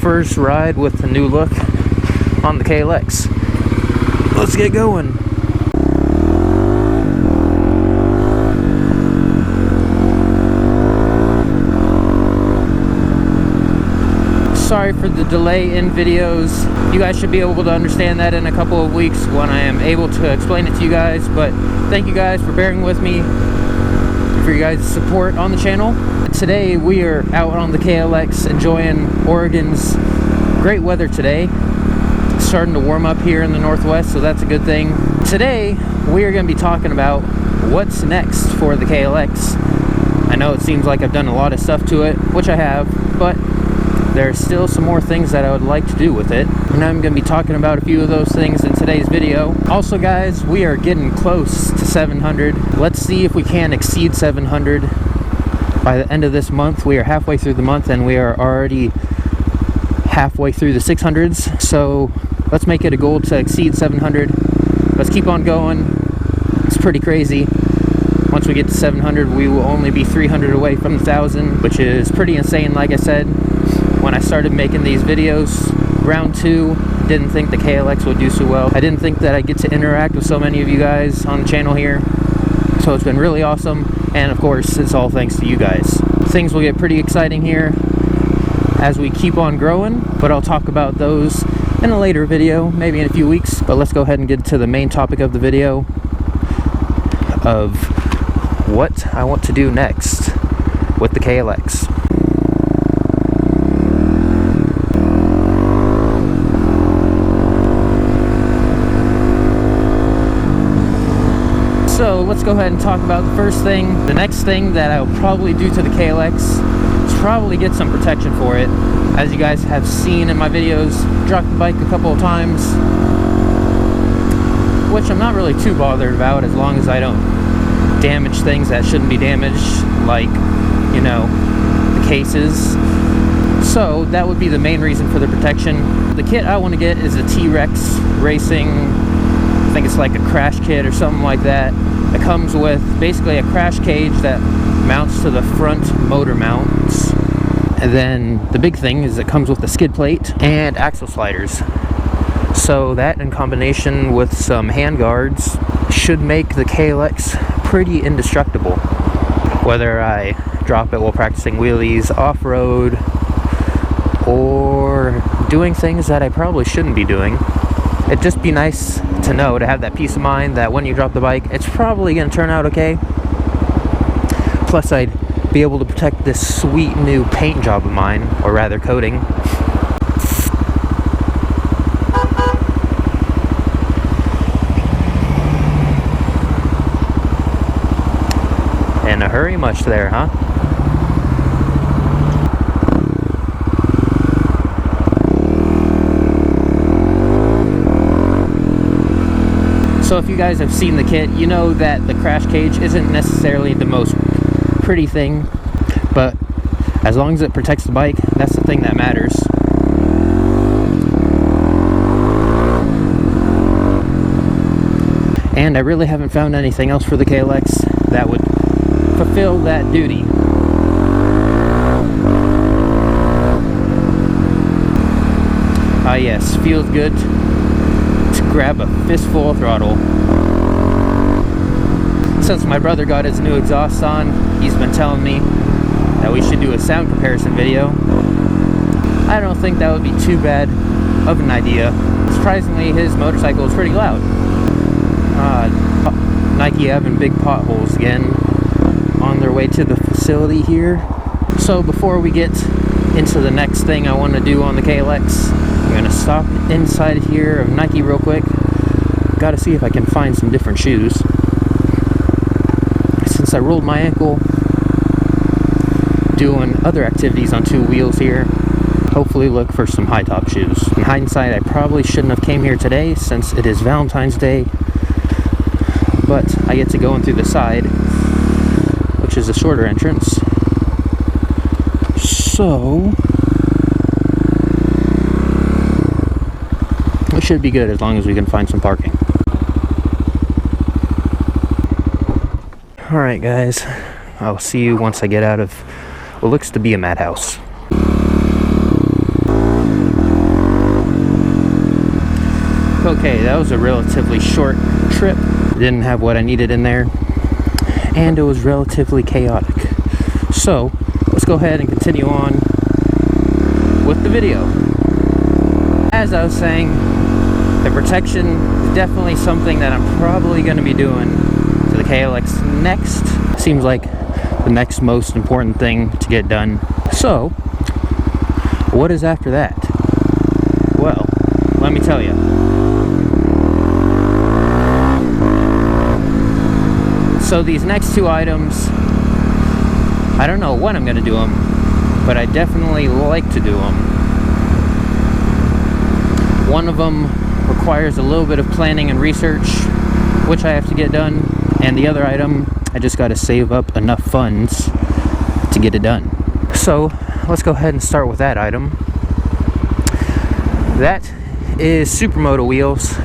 first ride with the new look on the KLX. Let's get going. Sorry for the delay in videos. You guys should be able to understand that in a couple of weeks when I am able to explain it to you guys. But thank you guys for bearing with me, for your guys' support on the channel. Today we are out on the KLX enjoying Oregon's great weather today. It's starting to warm up here in the Northwest, so that's a good thing. Today we are going to be talking about what's next for the KLX. I know it seems like I've done a lot of stuff to it, which I have, but there's still some more things that I would like to do with it, and I'm going to be talking about a few of those things in today's video. Also guys, we are getting close to 700. Let's see if we can exceed 700 by the end of this month. We are halfway through the month and we are already halfway through the 600s, so let's make it a goal to exceed 700. Let's keep on going. It's pretty crazy. Once we get to 700, we will only be 300 away from 1,000, which is pretty insane. Like I said, when I started making these videos, round 2, didn't think the KLX would do so well. I didn't think that I'd get to interact with so many of you guys on the channel here. So it's been really awesome, and of course, it's all thanks to you guys. Things will get pretty exciting here as we keep on growing, but I'll talk about those in a later video, maybe in a few weeks. But let's go ahead and get to the main topic of the video, of what I want to do next with the KLX. So let's go ahead and talk about the first thing. The next thing that I'll probably do to the KLX is probably get some protection for it. As you guys have seen in my videos, dropped the bike a couple of times, which I'm not really too bothered about as long as I don't damage things that shouldn't be damaged, like, you know, the cases. So that would be the main reason for the protection. The kit I want to get is a T-Rex Racing, I think it's like a crash kit or something like that. It comes with basically a crash cage that mounts to the front motor mounts. And then the big thing is it comes with a skid plate and axle sliders. So that in combination with some hand guards should make the KLX pretty indestructible. Whether I drop it while practicing wheelies, off-road, or doing things that I probably shouldn't be doing. It'd just be nice to know, to have that peace of mind that when you drop the bike, it's probably going to turn out okay. Plus, I'd be able to protect this sweet new paint job of mine, or rather coating. In a hurry much there, huh? So if you guys have seen the kit, you know that the crash cage isn't necessarily the most pretty thing, but as long as it protects the bike, that's the thing that matters. And I really haven't found anything else for the KLX that would fulfill that duty. Ah yes, feels good to grab a fistful of throttle. Since my brother got his new exhaust on, he's been telling me that we should do a sound comparison video. I don't think that would be too bad of an idea. Surprisingly, his motorcycle is pretty loud. Nike having big potholes again on their way to the facility here. So before we get into the next thing I want to do on the KLX, I'm going to stop inside here of Nike real quick. Got to see if I can find some different shoes. Since I rolled my ankle doing other activities on two wheels here, hopefully look for some high top shoes. In hindsight, I probably shouldn't have came here today since it is Valentine's Day, but I get to go in through the side, which is a shorter entrance. So it should be good as long as we can find some parking. Alright guys, I'll see you once I get out of what looks to be a madhouse. okay, that was a relatively short trip. Didn't have what I needed in there, and it was relatively chaotic. So let's go ahead and continue on with the video. As I was saying, the protection is definitely something that I'm probably going to be doing to the KLX next. Seems like the next most important thing to get done. So what is after that? Well, let me tell you. So these next two items, I don't know when I'm going to do them, but I definitely like to do them. One of them requires a little bit of planning and research, which I have to get done, and the other item, I just got to save up enough funds to get it done. So let's go ahead and start with that item. That is Supermoto wheels.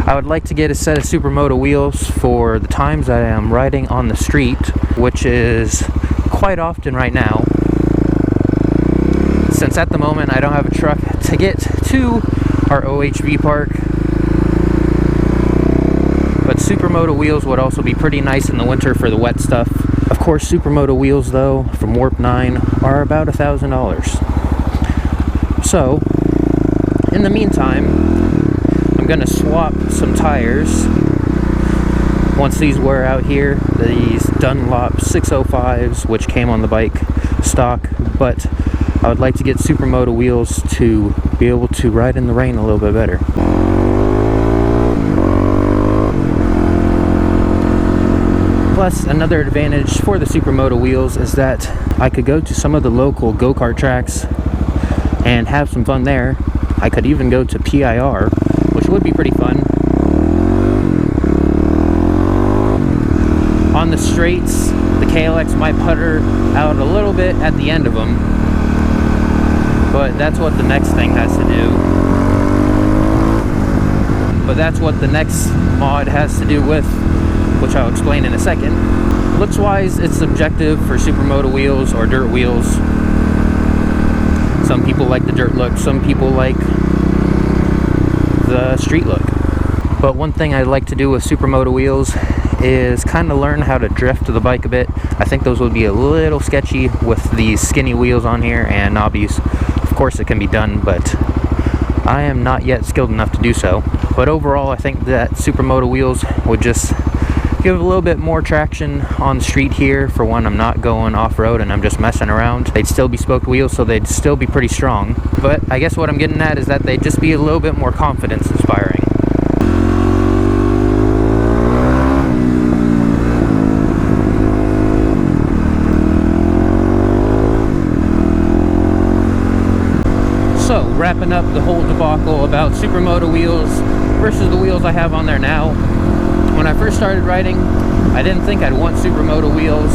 I would like to get a set of Supermoto wheels for the times I am riding on the street, which is quite often right now, since at the moment I don't have a truck to get to our OHV park. But Supermoto wheels would also be pretty nice in the winter for the wet stuff. Of course, Supermoto wheels though from Warp 9 are about $1,000. So in the meantime, I'm gonna swap some tires once these wear out here. These Dunlop 605s, which came on the bike stock, but I would like to get Supermoto wheels to be able to ride in the rain a little bit better. Plus, another advantage for the Supermoto wheels is that I could go to some of the local go-kart tracks and have some fun there. I could even go to PIR, which would be pretty fun. On the straights, the KLX might putter out a little bit at the end of them, but that's what the next thing has to do. But that's what the next mod has to do with, which I'll explain in a second. Looks wise, it's subjective for Supermoto wheels or dirt wheels. Some people like the dirt look, some people like the street look. But one thing I like to do with Supermoto wheels is kind of learn how to drift the bike a bit. I think those would be a little sketchy with these skinny wheels on here and knobbies. Of course it can be done, but I am not yet skilled enough to do so. But overall, I think that Supermoto wheels would just give a little bit more traction on the street here for when I'm not going off-road and I'm just messing around. They'd still be spoked wheels, so they'd still be pretty strong. But I guess what I'm getting at is that they'd just be a little bit more confidence inspiring. So, wrapping up the whole debacle about Supermoto wheels versus the wheels I have on there now. When I first started riding, I didn't think I'd want Supermoto wheels.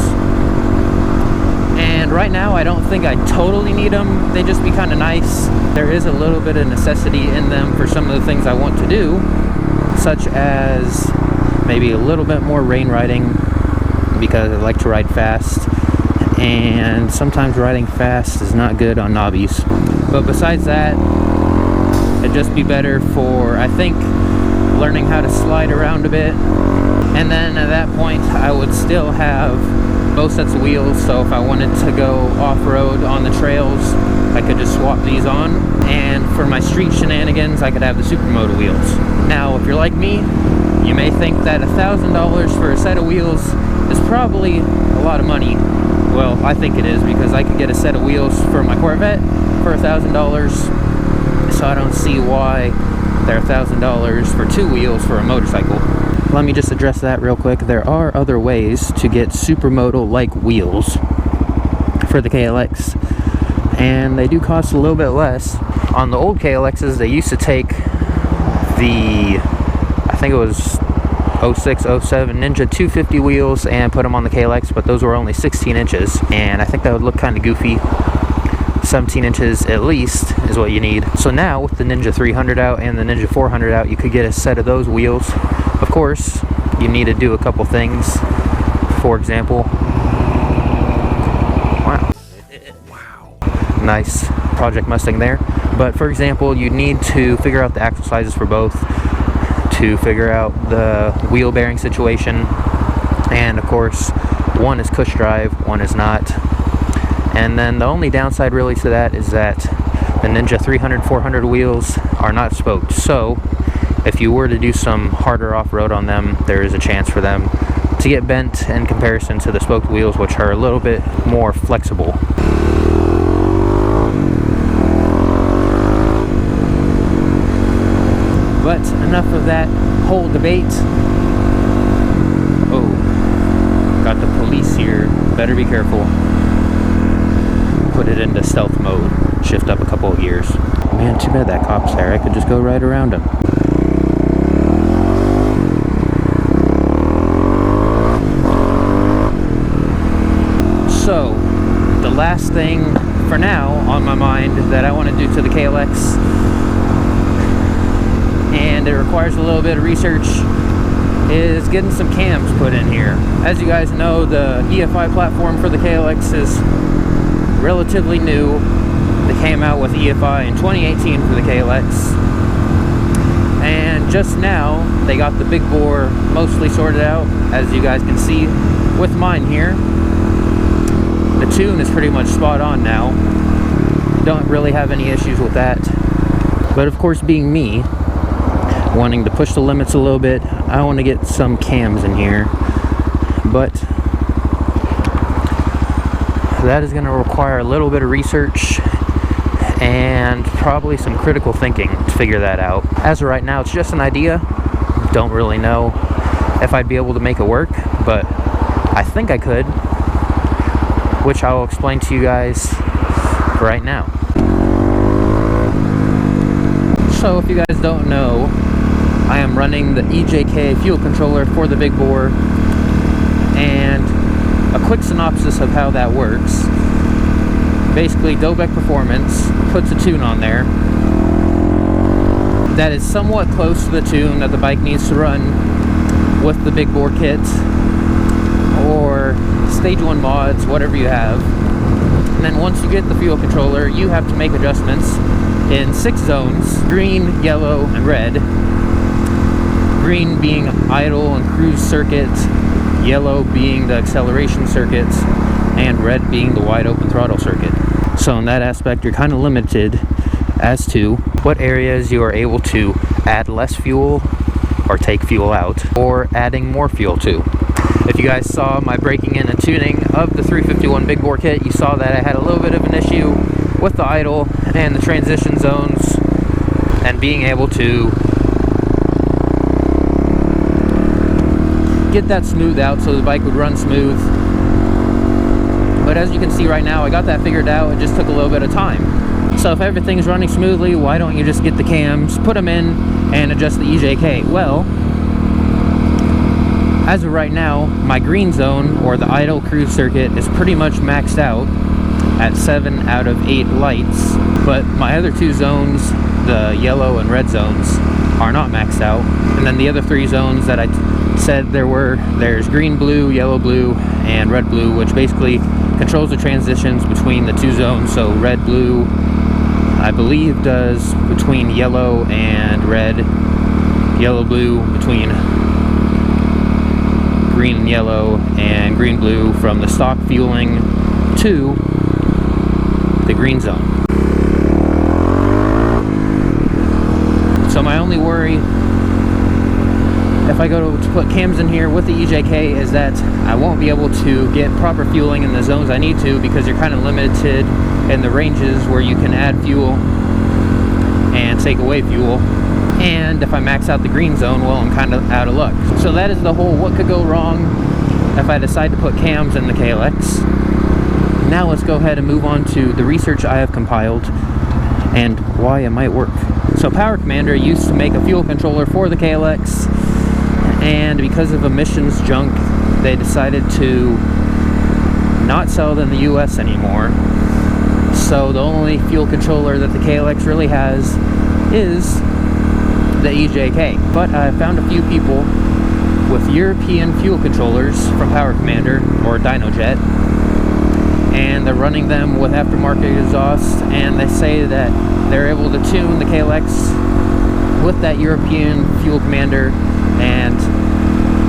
And right now, I don't think I totally need them. They just be kind of nice. There is a little bit of necessity in them for some of the things I want to do, such as maybe a little bit more rain riding, because I like to ride fast. And sometimes riding fast is not good on knobbies. But besides that, it'd just be better for, I think, learning how to slide around a bit. And then at that point, I would still have both sets of wheels, so if I wanted to go off-road on the trails, I could just swap these on. And for my street shenanigans, I could have the Supermoto wheels. Now, if you're like me, you may think that $1,000 for a set of wheels is probably a lot of money. Well, I think it is, because I could get a set of wheels for my Corvette for $1,000, so I don't see why they're $1,000 for two wheels for a motorcycle. Let me just address that real quick. There are other ways to get Supermoto-like wheels for the KLX, and they do cost a little bit less. On the old KLXs, they used to take the, I think it was 06, 07 Ninja 250 wheels and put them on the KLX, but those were only 16 inches, and I think that would look kind of goofy. 17 inches at least is what you need. So now with the Ninja 300 out and the Ninja 400 out, you could get a set of those wheels. Of course, you need to do a couple things. For example, wow. nice project Mustang there. But for example, you need to figure out the axle sizes for both, to figure out the wheel bearing situation, and of course one is cush drive, one is not. And then the only downside really to that is that the Ninja 300-400 wheels are not spoked, so if you were to do some harder off-road on them, there is a chance for them to get bent in comparison to the spoked wheels, which are a little bit more flexible. But enough of that whole debate. Oh, got the police here. Better be careful. Put it into stealth mode. Shift up a couple of gears. Man, too bad that cop's there. I could just go right around him. So, the last thing for now on my mind that I want to do to the KLX, and it requires a little bit of research, is getting some cams put in here. As you guys know, the EFI platform for the KLX is relatively new. They came out with EFI in 2018 for the KLX, and just now they got the big bore mostly sorted out, as you guys can see with mine here. The tune is pretty much spot on now. Don't really have any issues with that. But of course, being me, wanting to push the limits a little bit, I want to get some cams in here. But that is going to require a little bit of research and probably some critical thinking to figure that out. As of right now, it's just an idea. Don't really know if I'd be able to make it work, but I think I could, which I will explain to you guys right now. So if you guys don't know, I am running the EJK Fuel Controller for the big bore, and a quick synopsis of how that works. Basically, Dobek Performance puts a tune on there that is somewhat close to the tune that the bike needs to run with the big bore kit, or Stage 1 mods, whatever you have. And then once you get the fuel controller, you have to make adjustments in 6 zones: green, yellow, and red. Green being idle and cruise circuit, yellow being the acceleration circuits, and red being the wide open throttle circuit. So in that aspect, you're kind of limited as to what areas you are able to add less fuel or take fuel out, or adding more fuel to. If you guys saw my breaking in and tuning of the 351 big bore kit, you saw that I had a little bit of an issue with the idle and the transition zones, and being able to get that smooth out so the bike would run smooth. But as you can see right now, I got that figured out. It just took a little bit of time. So if everything's running smoothly, why don't you just get the cams, put them in, and adjust the EJK? Well, as of right now, my green zone, or the idle cruise circuit, is pretty much maxed out at 7 out of 8 lights. But my other 2 zones, the yellow and red zones, are not maxed out. And then the other 3 zones that I said there's green, blue, yellow, blue, and red, blue, which basically controls the transitions between the 2 zones. So red, blue, I believe, does between yellow and red, yellow, blue between green and yellow, and green, blue from the stock fueling to the green zone. So my only worry, if I go to put cams in here with the EJK, is that I won't be able to get proper fueling in the zones I need to, because you're kind of limited in the ranges where you can add fuel and take away fuel. And if I max out the green zone, well, I'm kind of out of luck. So that is the whole what could go wrong if I decide to put cams in the KLX. Now let's go ahead and move on to the research I have compiled and why it might work. So Power Commander used to make a fuel controller for the KLX, and because of emissions junk, they decided to not sell it in the US anymore. So the only fuel controller that the KLX really has is the EJK. But I found a few people with European fuel controllers from Power Commander, or DynoJet, and the running them with aftermarket exhaust, and they say that they're able to tune the KLX with that European fuel commander. And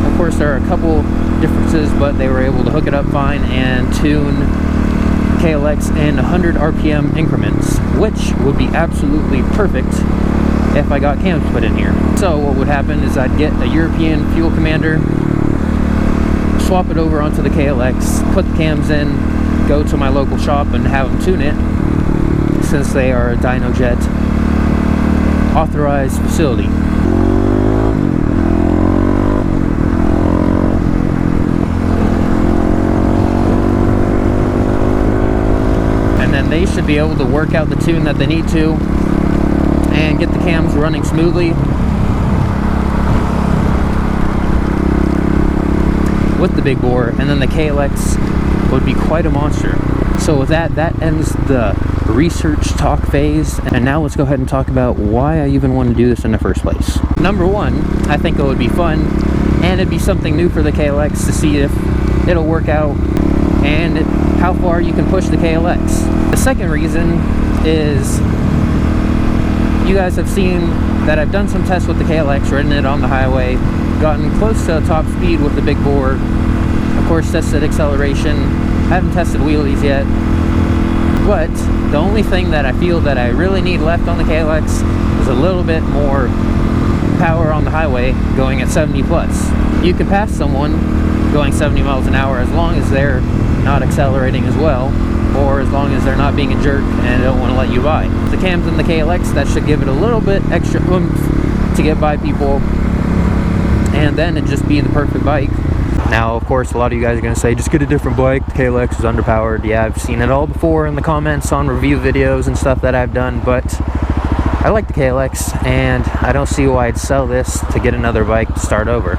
of course there are a couple differences, but they were able to hook it up fine and tune KLX in 100 RPM increments, which would be absolutely perfect if I got cams put in here. So what would happen is I'd get a European fuel commander, swap it over onto the KLX, put the cams in, go to my local shop and have them tune it, since they are a DynoJet authorized facility. And then they should be able to work out the tune that they need to and get the cams running smoothly with the big bore, and then the KLX would be quite a monster. So with that ends the research talk phase, and now let's go ahead and talk about why I even want to do this in the first place. Number one, I think it would be fun, and it'd be something new for the KLX to see if it'll work out and how far you can push the KLX. The second reason is you guys have seen that I've done some tests with the KLX, ridden it on the highway, gotten close to top speed with the big bore, of course tested acceleration, haven't tested wheelies yet, but the only thing that I feel that I really need left on the KLX is a little bit more power on the highway going at 70 plus. You can pass someone going 70 miles an hour as long as they're not accelerating as well, or as long as they're not being a jerk and don't want to let you by. The cams in the KLX, that should give it a little bit extra oomph to get by people, and then it'd just be the perfect bike. Now, of course, a lot of you guys are going to say, just get a different bike, the KLX is underpowered. Yeah, I've seen it all before in the comments on review videos and stuff that I've done, but I like the KLX, and I don't see why I'd sell this to get another bike to start over.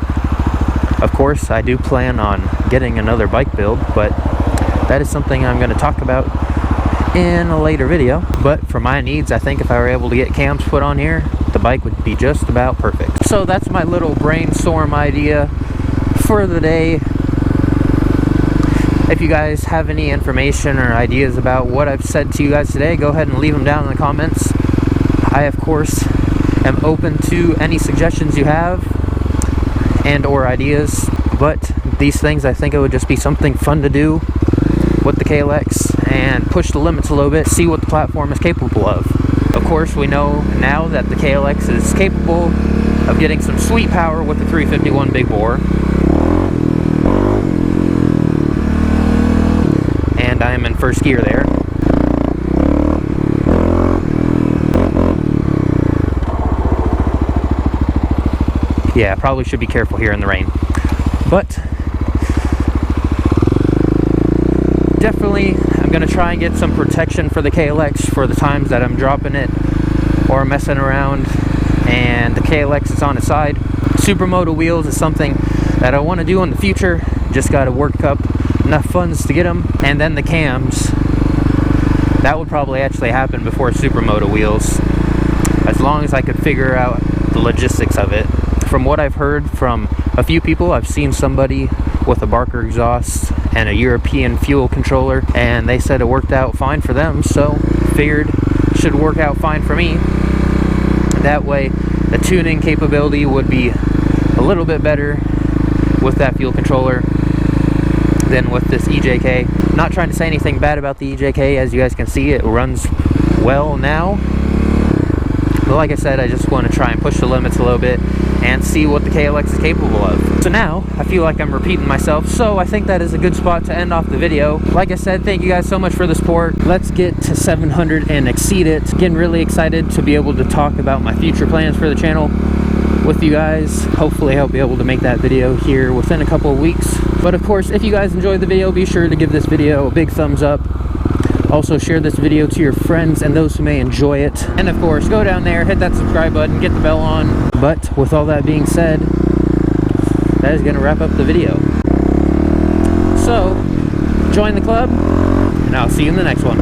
Of course, I do plan on getting another bike build, but that is something I'm going to talk about in a later video. But for my needs, I think if I were able to get cams put on here, the bike would be just about perfect. So that's my little brainstorm idea for the day. If you guys have any information or ideas about what I've said to you guys today, go ahead and leave them down in the comments. I, of course, am open to any suggestions you have and or ideas, but these things, I think it would just be something fun to do with the KLX and push the limits a little bit, see what the platform is capable of. Of course, we know now that the KLX is capable of getting some sweet power with the 351 big bore, and I am in first gear there. Yeah, I probably should be careful here in the rain, but definitely I'm going to try and get some protection for the KLX for the times that I'm dropping it or messing around and the KLX is on its side. Supermoto wheels is something that I want to do in the future, just got to work up enough funds to get them. And then the cams, that would probably actually happen before Supermoto wheels, as long as I could figure out the logistics of it. From what I've heard from a few people, I've seen somebody with a Barker exhaust and a European fuel controller, and they said it worked out fine for them, so figured it should work out fine for me. That way the tuning capability would be a little bit better with that fuel controller than with this EJK. Not trying to say anything bad about the EJK, as you guys can see, it runs well now, but like I said, I just want to try and push the limits a little bit and see what the KLX is capable of. So now, I feel like I'm repeating myself, so I think that is a good spot to end off the video. Like I said, thank you guys so much for the support. Let's get to 700 and exceed it. Getting really excited to be able to talk about my future plans for the channel with you guys. Hopefully I'll be able to make that video here within a couple of weeks. But of course, if you guys enjoyed the video, be sure to give this video a big thumbs up. Also share this video to your friends and those who may enjoy it. And of course, go down there, hit that subscribe button, get the bell on. But with all that being said, that is going to wrap up the video. So, join the club, and I'll see you in the next one.